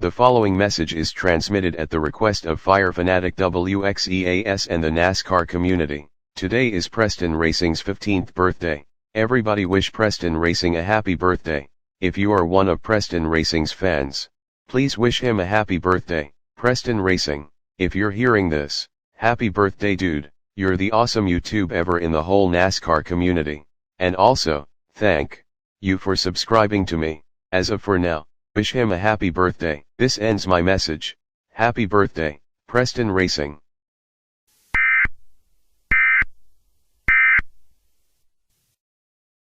The following message is transmitted at the request of Fire Fanatic WXEAS and the NASCAR community. Today is Preston Racing's 15th birthday. Everybody wish Preston Racing a happy birthday. If you are one of Preston Racing's fans, please wish him a happy birthday. Preston Racing, if you're hearing this, happy birthday dude, you're the awesome YouTube ever in the whole NASCAR community. And also, thank you for subscribing to me. As of for now, wish him a happy birthday. This ends my message. Happy birthday, Preston Racing.